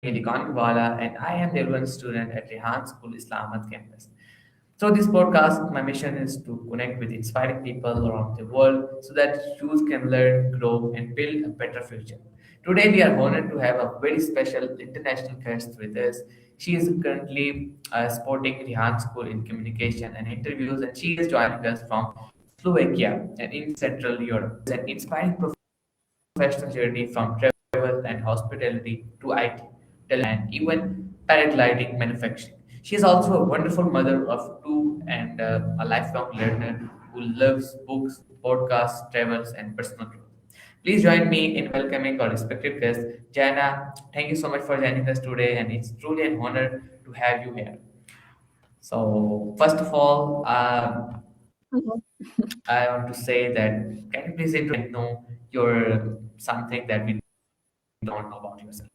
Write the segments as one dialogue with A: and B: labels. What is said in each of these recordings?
A: Economywala, and I am the Rehan student at Rehan School, Islamabad campus. So, this podcast, my mission is to connect with inspiring people around the world so that youth can learn, grow, and build a better future. Today, we are honored to have a very special international guest with us. She is currently supporting Rehan School in communication and interviews, and she is joining us from Slovakia and in Central Europe. An inspiring professional journey from travel and hospitality to IT, and even paragliding manufacturing. She is also a wonderful mother of two and a lifelong learner who loves books, podcasts, travels, and personal growth. Please join me in welcoming our respected guest, Jana. Thank you so much for joining us today, and it's truly an honor to have you here. So, first of all,
B: Hello.
A: I want to say that can you please know your something that we don't know about yourself?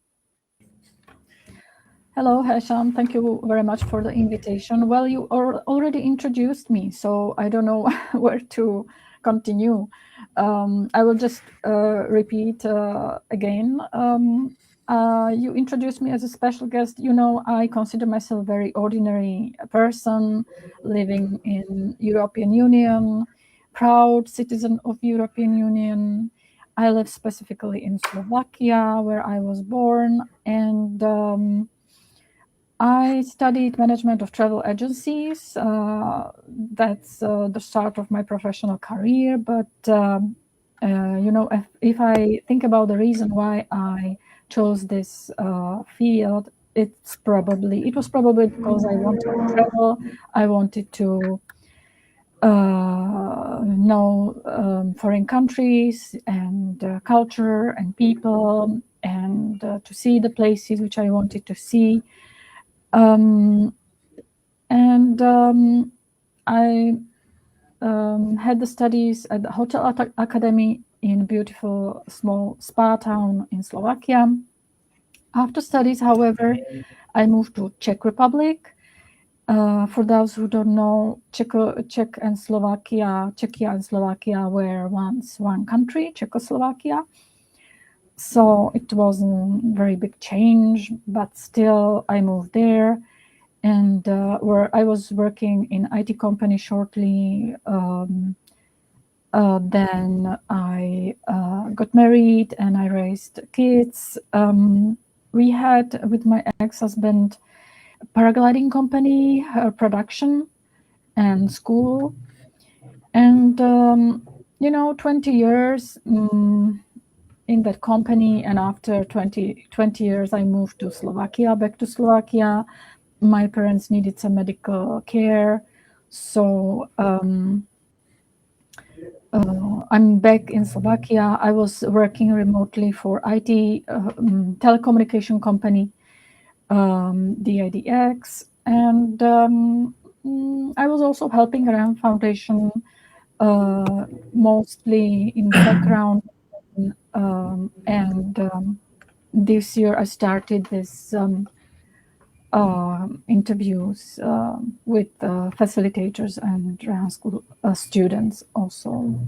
B: Hello, Hesham. Thank you very much for the invitation. Well, you already introduced me, so I don't know where to continue. I will just repeat again. You introduced me as a special guest. You know, I consider myself a very ordinary person living in European Union, proud citizen of European Union. I live specifically in Slovakia, where I was born, and I studied management of travel agencies. That's the start of my professional career. But you know, if I think about the reason why I chose this field, it was probably because I wanted to travel. I wanted to know foreign countries and culture and people, and to see the places which I wanted to see. Um, and I had the studies at the Hotel Academy in beautiful small spa town in Slovakia. After studies, however, I moved to Czech Republic. For those who don't know, Czechia and Slovakia were once one country, Czechoslovakia. So it wasn't a very big change, but still I moved there. And where I was working in IT company shortly. Then I got married and I raised kids. We had with my ex-husband a paragliding company, production and school. And you know, 20 years in that company, and after 20 years I moved to Slovakia, back to Slovakia. My parents needed some medical care, so I'm back in Slovakia. I was working remotely for IT telecommunication company, DIDX, and I was also helping Rehan Foundation, mostly in the background, and this year I started this interviews with facilitators and Rehan School students also.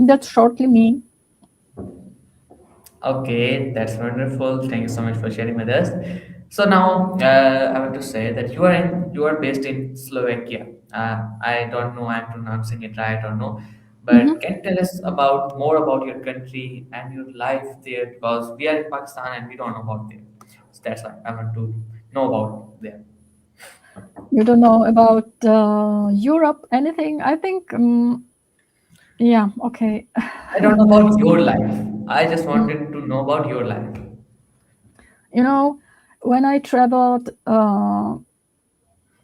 B: That's shortly me.
A: Okay, that's wonderful. Thank you so much for sharing with us. So now I want to say that you are based in Slovakia. I don't know I'm pronouncing it right or no, but
B: Mhm.
A: can you tell us about more about your country and your life there? Because we are in Pakistan and we don't know about there. So that's why I want to know about there.
B: You don't know about Europe, anything? I think, yeah, okay.
A: I don't know about your life. I just
B: Mm,
A: wanted to know about your life.
B: you know, when I traveled a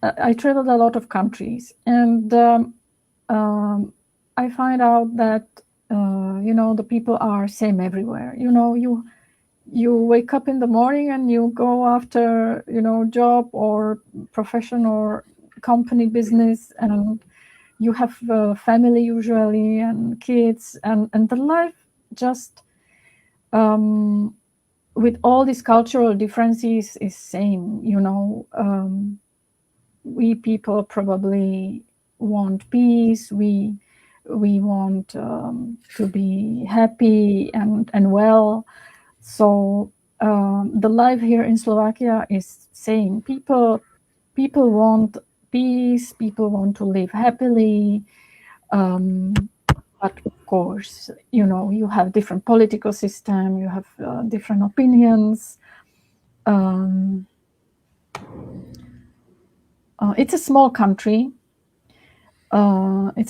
B: lot of countries, and I find out that you know, the people are same everywhere. You know, you wake up in the morning and you go after, you know, job or profession or company business, and you have family usually and kids, and the life just with all these cultural differences is same. You know, we people probably want peace. We want to be happy and well. So the life here in Slovakia is saying people want peace, people want to live happily, but of course, you have different political system, you have different opinions. It's a small country. I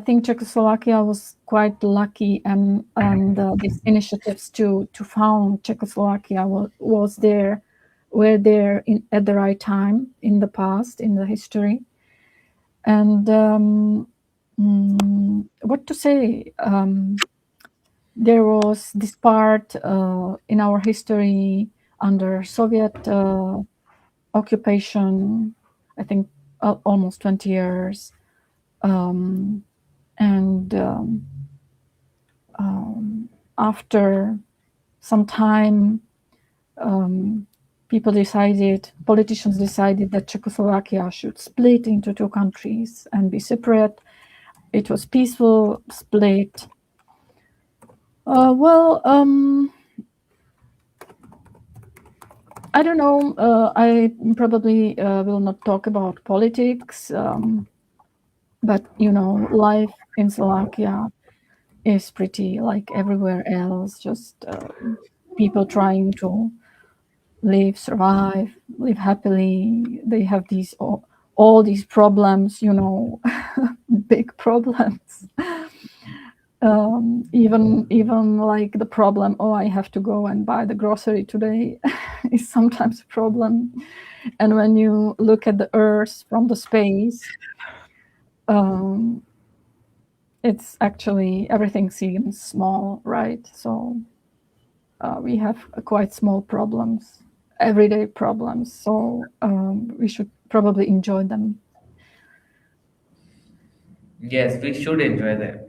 B: think Czechoslovakia was quite lucky, and these initiatives to found Czechoslovakia were there at the right time in the past, in the history. And what to say? There was this part in our history under Soviet occupation, I think almost 20 years. After some time, politicians decided that Czechoslovakia should split into two countries and be separate. It was peaceful split. I don't know. I probably will not talk about politics, but life in Slovakia is pretty like everywhere else. Just people trying to survive, live happily. They have all these problems, big problems. Even like the problem, I have to go and buy the grocery today, is sometimes a problem. And when you look at the Earth from the space, it's actually, everything seems small, right? So we have quite small problems, everyday problems. So we should probably enjoy them.
A: Yes, we should enjoy them.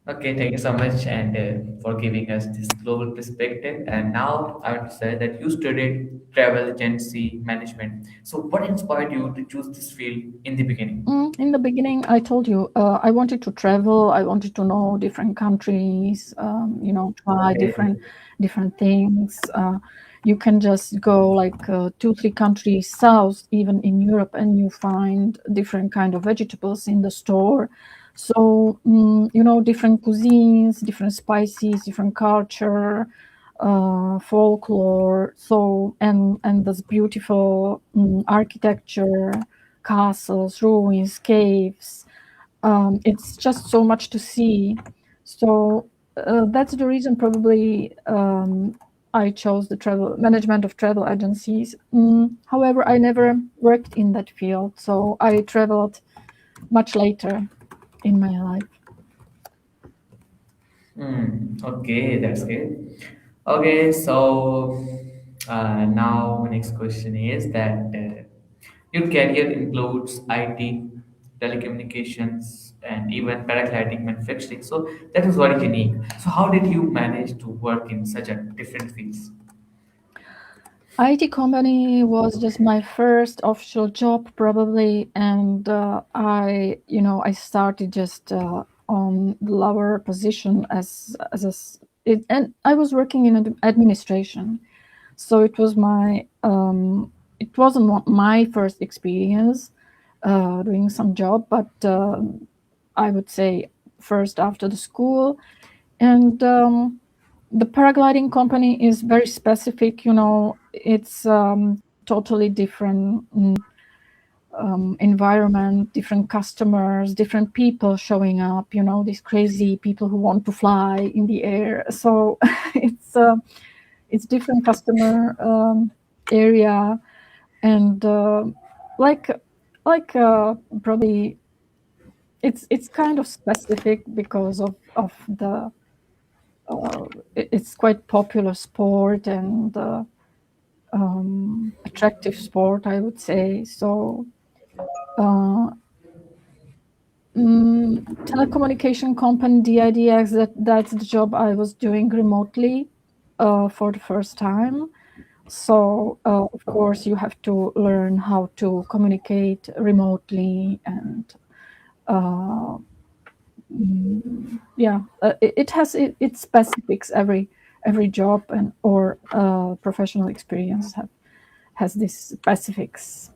A: Okay, thank you so much and for giving us this global perspective. And now I would say that you studied travel agency management. So, what inspired you to choose this field in the beginning?
B: In the beginning, I told you I wanted to travel. I wanted to know different countries. Try
A: Okay.
B: different things. You can just go like 2-3 countries south, even in Europe, and you find different kind of vegetables in the store. So different cuisines, different spices, different culture, folklore. So and this beautiful architecture, castles, ruins, caves. It's just so much to see. So that's the reason probably I chose the travel management of travel agencies. However, I never worked in that field, so I traveled much later in my life.
A: Okay, that's good. Okay, so now next question is that your career includes IT, telecommunications, and even paragliding manufacturing. So that was very unique. So how did you manage to work in such a different fields?
B: IT company was just my first official job probably, and I started just on the lower position and I was working in administration, so it wasn't my first experience doing some job, but I would say first after the school. And the paragliding company is very specific. It's totally different environment, different customers, different people showing up. These crazy people who want to fly in the air. So it's different customer area, and probably it's kind of specific because of the it's quite popular sport and attractive sport, I would say. So telecommunication company, DIDX, that's the job I was doing remotely for the first time. So of course you have to learn how to communicate remotely, and it has its specifics. every job and or professional experience has these specifics.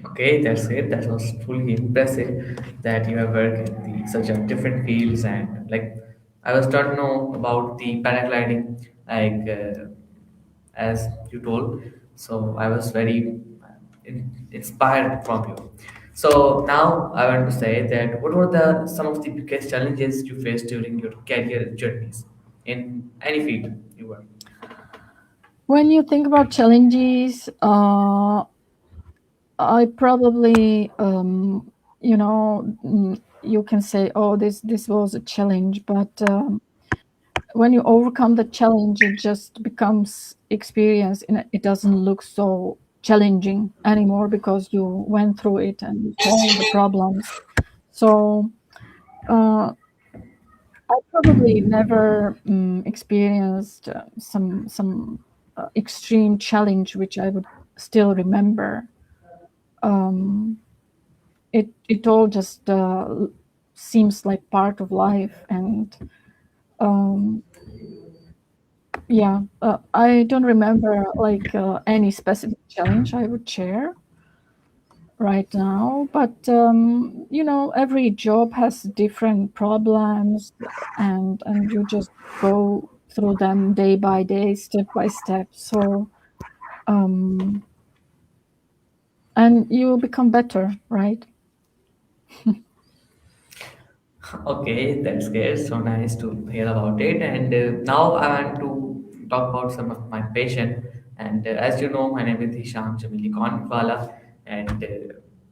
A: Okay, that's it. That was truly impressive that you have worked in such a different fields, and like I was taught to know about the paragliding, like as you told. So I was very inspired from you. So now I want to say that what were the some of the biggest challenges you faced during your career journeys in any field you were?
B: When you think about challenges, I probably, you can say, oh, this was a challenge, but when you overcome the challenge, it just becomes experience, and it doesn't look so challenging anymore because you went through it and you solved the problems. So I probably never experienced some extreme challenge which I would still remember. It all just seems like part of life, and yeah, I don't remember like any specific challenge I would share right now, but every job has different problems, and you just go through them day by day, step by step. So and you become better, right?
A: Okay, that's great. So nice to hear about it. And now I want to talk about some of my passion. And as you know, my name is Hesham Jamil Economywala, and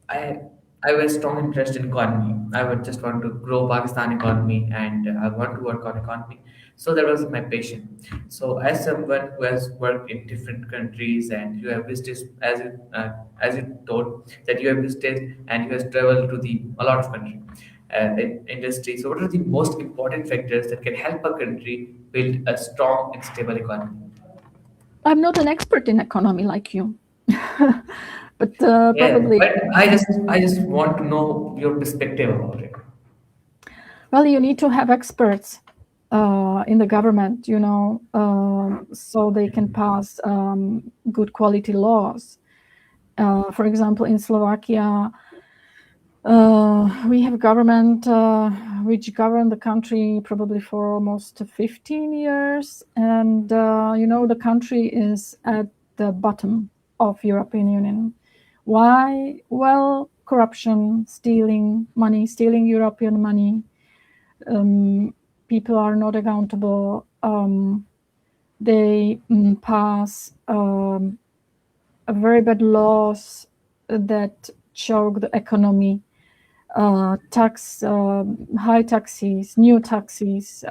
A: I I have a strong interest in economy. I would just want to grow Pakistan economy, and I want to work on economy. So that was my passion. So as someone who has worked in different countries, and you have visited, as you told that you have visited and you have traveled to the a lot of countries industry. So, what are the most important factors that can help a country build a strong and stable economy?
B: I'm not an expert in economy like you, but
A: Yeah,
B: probably.
A: but I just want to know your perspective about it.
B: Well, you need to have experts in the government, so they can pass good quality laws. For example, in Slovakia, we have government which governed the country probably for almost 15 years, and the country is at the bottom of European Union. Why? Well, corruption, stealing money, stealing European money. People are not accountable. They pass very bad laws that choke the economy. High taxes, new taxes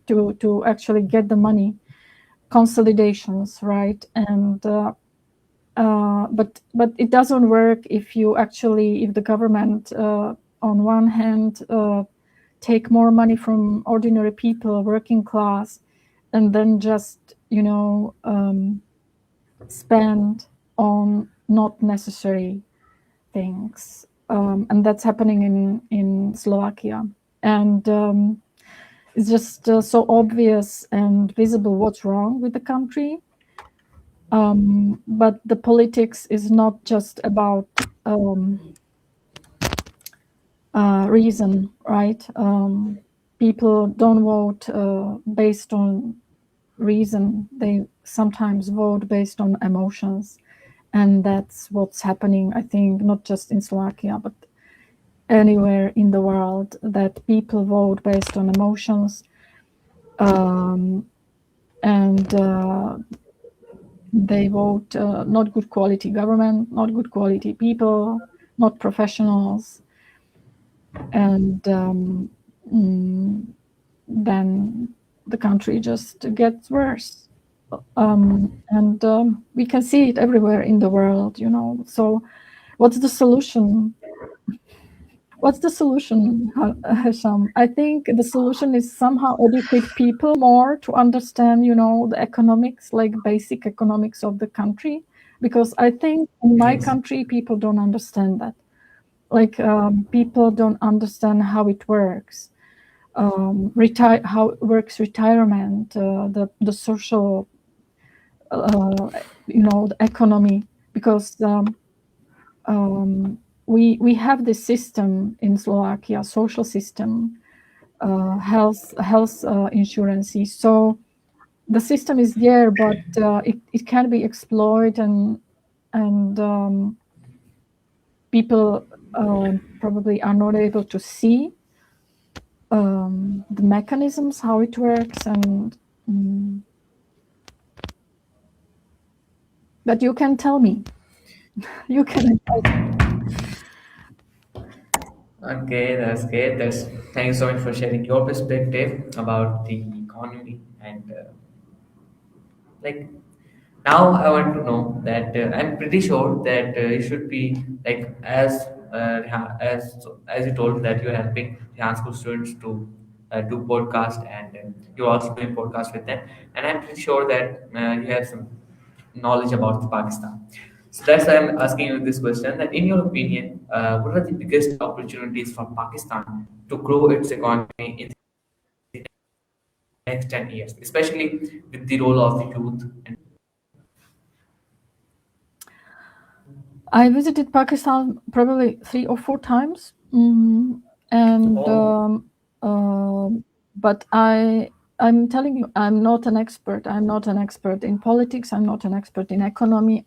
B: to actually get the money, consolidations, right? And but it doesn't work if the government on one hand take more money from ordinary people, working class, and then just spend on not necessary things, and that's happening in Slovakia. And it's just so obvious and visible what's wrong with the country. But the politics is not just about reason, right? People don't vote based on reason. They sometimes vote based on emotions. And that's what's happening, I think, not just in Slovakia, but anywhere in the world, that people vote based on emotions. And they vote not good quality government, not good quality people, not professionals. And then the country just gets worse. And we can see it everywhere in the world, So what's the solution? What's the solution, Hesham? I think the solution is somehow educate people more to understand, the economics, like basic economics of the country. Because I think in my
A: Yes.
B: country, people don't understand that. Like people don't understand how it works. how works retirement, the social, the economy, because we have this system in Slovakia, social system, health insurance. So the system is there, but it can be exploited, and people probably are not able to see the mechanisms, how it works, and but you can tell me. You can.
A: Okay, that's great. Thank you so much for sharing your perspective about the economy and like now I want to know that I'm pretty sure that you should be like as you told that you're helping Rehan School students to do podcast and you're also doing podcast with them, and I'm pretty sure that you have some knowledge about Pakistan. So that's why I'm asking you this question: that in your opinion, what are the biggest opportunities for Pakistan to grow its economy in the next 10 years, especially with the role of the youth and
B: I visited Pakistan probably 3 or 4 times, and
A: oh.
B: but I'm telling you, I'm not an expert. I'm not an expert in politics. I'm not an expert in economy.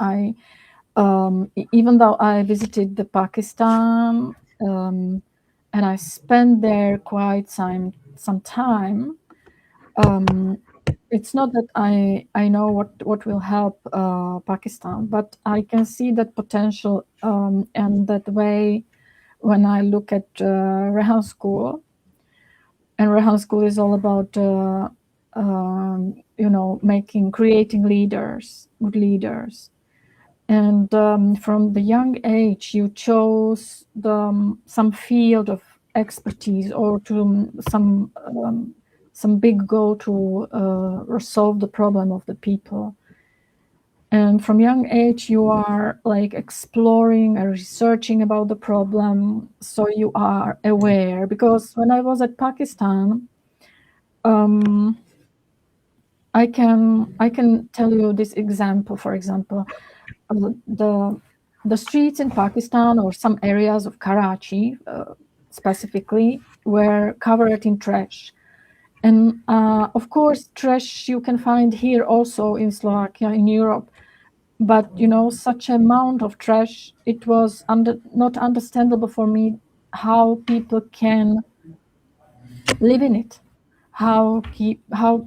B: Even though I visited the Pakistan, and I spent there quite some time. It's not that I know what will help Pakistan, but I can see that potential, and that way when I look at Rehan School, and Rehan School is all about creating leaders, good leaders, and from the young age you chose some field of expertise or to some big goal to resolve the problem of the people. And from young age you are like exploring and researching about the problem, so you are aware. Because when I was at Pakistan, I can tell you this example. For example, the streets in Pakistan or some areas of Karachi specifically were covered in trash. And of course, trash you can find here also in Slovakia, in Europe. But such amount of trash, it was not understandable for me how people can live in it, how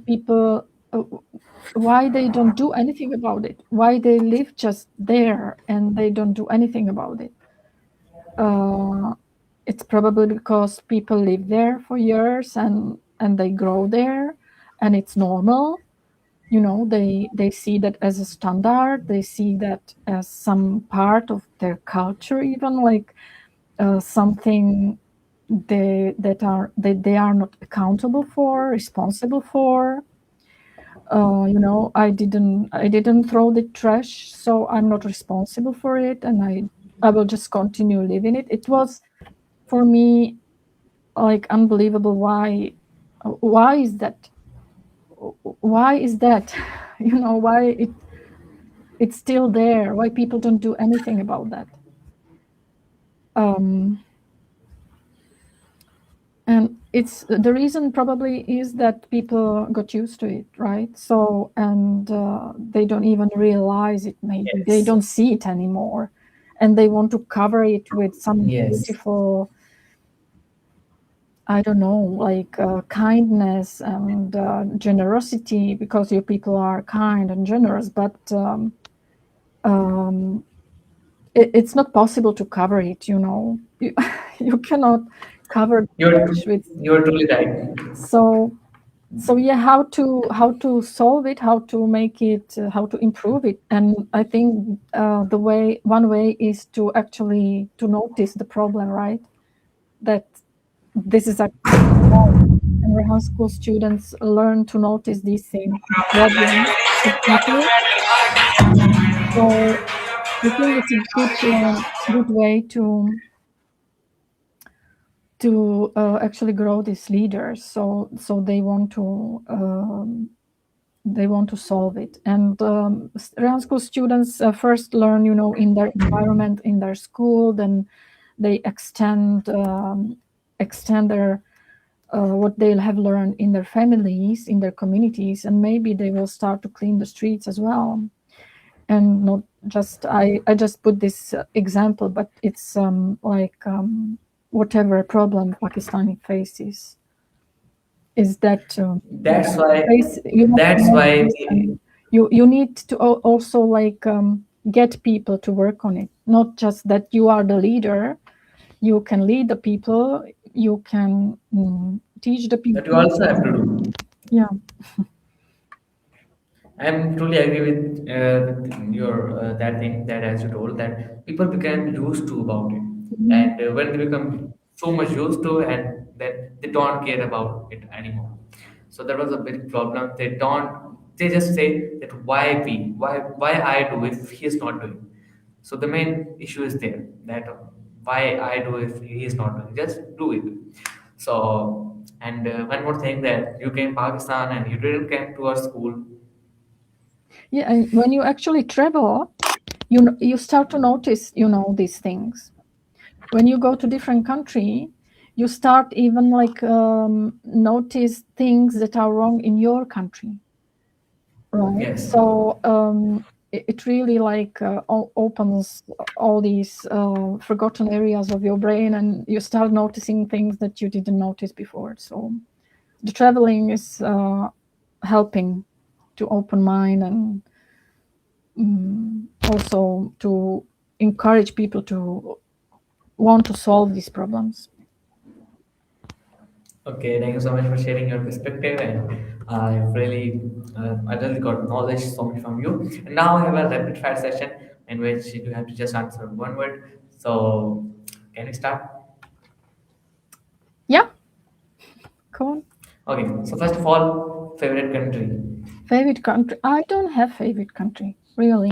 B: people why they don't do anything about it, why they live just there and they don't do anything about it. It's probably because people live there for years and they grow there, and it's normal. They see that as a standard, they see that as some part of their culture, even like something they are not accountable for, responsible for. I didn't throw the trash, so I'm not responsible for it, and I will just continue living it. It was for me like unbelievable. Why is that? Why is that? Why it's still there? Why people don't do anything about that? And it's the reason probably is that people got used to it, right? So, and they don't even realize it. Maybe they
A: Yes.
B: don't see it anymore, and they want to cover it with some
A: Yes.
B: beautiful, I don't know, like kindness and generosity, because your people are kind and generous. But it's not possible to cover it. You cannot cover
A: You're
B: trash with.
A: you're totally right.
B: So yeah, how to solve it, how to make it, how to improve it. And I think one way is to actually to notice the problem, right? That this is actually wrong. And Rehan School students learn to notice these things, the problems of people. So I think it's a good way to actually grow these leaders. So they want to solve it. And Rehan School students first learn, in their environment, in their school. Then they extend their what they'll have learned in their families, in their communities, and maybe they will start to clean the streets as well. And not just I just put this example, but it's whatever problem Pakistan faces, is that
A: That's why.
B: you have to
A: That's why.
B: notice, and you need to also get people to work on it. Not just that you are the leader, you can lead the people, you can teach the people.
A: But you also have to do.
B: Yeah.
A: I'm truly agree with your that thing that as you told that people become used to about it, and when they become so much used to, and then they don't care about it anymore. So that was a big problem. They don't. They just say that why I do if he's not doing. So the main issue is there that why I do if he is not doing. Just do it. So and one more thing that you came Pakistan and you didn't come to our school.
B: Yeah, and when you actually travel, you start to notice, these things. When you go to different country, you start even notice things that are wrong in your country, right?
A: Yes.
B: So it really opens all these forgotten areas of your brain, and you start noticing things that you didn't notice before. So the traveling is helping to open mind, and also to encourage people to want to solve these problems.
A: Okay, thank you so much for sharing your perspective, and I really got knowledge so much from you. And now I have a rapid fire session in which you have to just answer one word. So, can we start?
B: Yeah, cool.
A: Okay. So first of all, favorite country.
B: Favorite country? I don't have favorite country, really.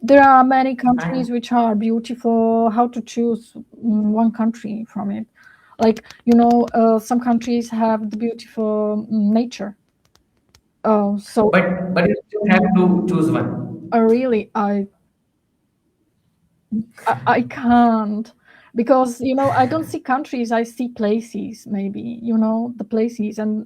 B: There are many countries which are beautiful. How to choose one country from it? Some countries have the beautiful nature. So
A: But you still have to choose one.
B: really, I can't, because I don't see countries. I see places. Maybe the places, and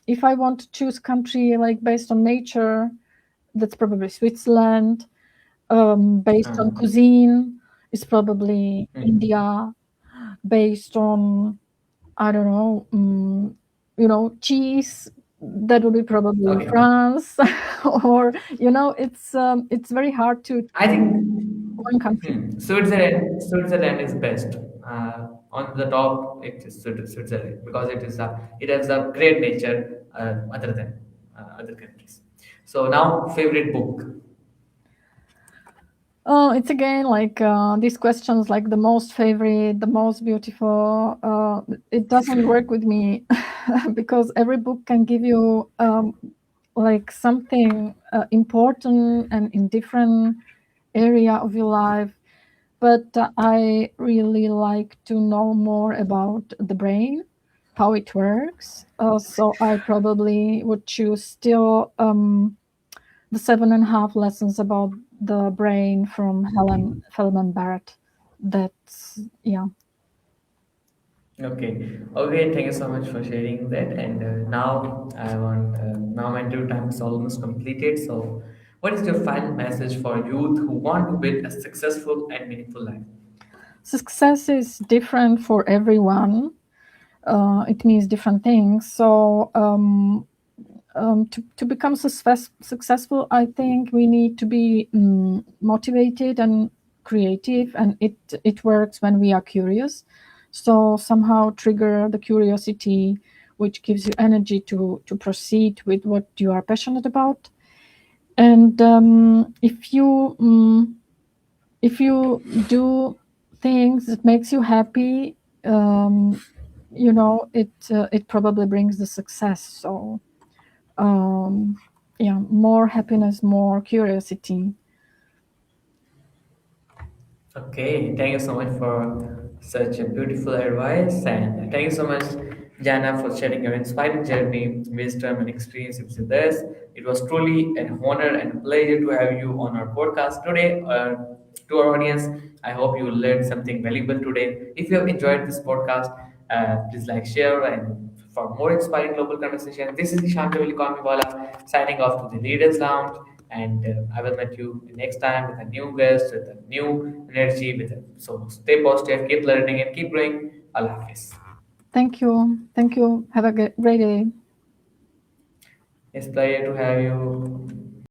B: if I want to choose country based on nature, that's probably Switzerland. Based on cuisine, it's probably India. Based on, I don't know, cheese, that would be probably
A: Okay.
B: France. Or it's very hard to
A: I think
B: one country.
A: Switzerland. Switzerland is best. On the top, it is Switzerland because it has a great nature other than other countries. So now, favorite book.
B: Oh, it's again these questions, like the most favorite, the most beautiful. It doesn't work with me because every book can give you something important and in different area of your life. But I really like to know more about the brain, how it works. So I probably would choose still the 7.5 lessons about the brain from Helen Feldman Barrett. That's, yeah.
A: Okay. Okay. Thank you so much for sharing that. And now I want now my interview time is almost completed. So, what is your final message for youth who want to build a successful and meaningful life?
B: Success is different for everyone. It means different things. So to become successful, I think we need to be motivated and creative, and it works when we are curious. So somehow trigger the curiosity, which gives you energy to proceed with what you are passionate about. And if you do things that makes you happy, it probably brings the success. So yeah, more happiness, more curiosity.
A: Okay, thank you so much for such a beautiful advice, and thank you so much, Jana, for sharing your inspiring journey, wisdom, and experiences with us. It was truly an honor and a pleasure to have you on our podcast today. To our audience, I hope you learned something valuable today. If you have enjoyed this podcast, please like, share, and for more inspiring global conversation, this is Hesham Jamil Economywala signing off to the Leaders Lounge. And I will meet you next time with a new guest, with a new energy. So stay positive, keep learning, and keep growing. Allah Hafiz.
B: Thank you. Thank you. Have a great day.
A: It's a pleasure to have you.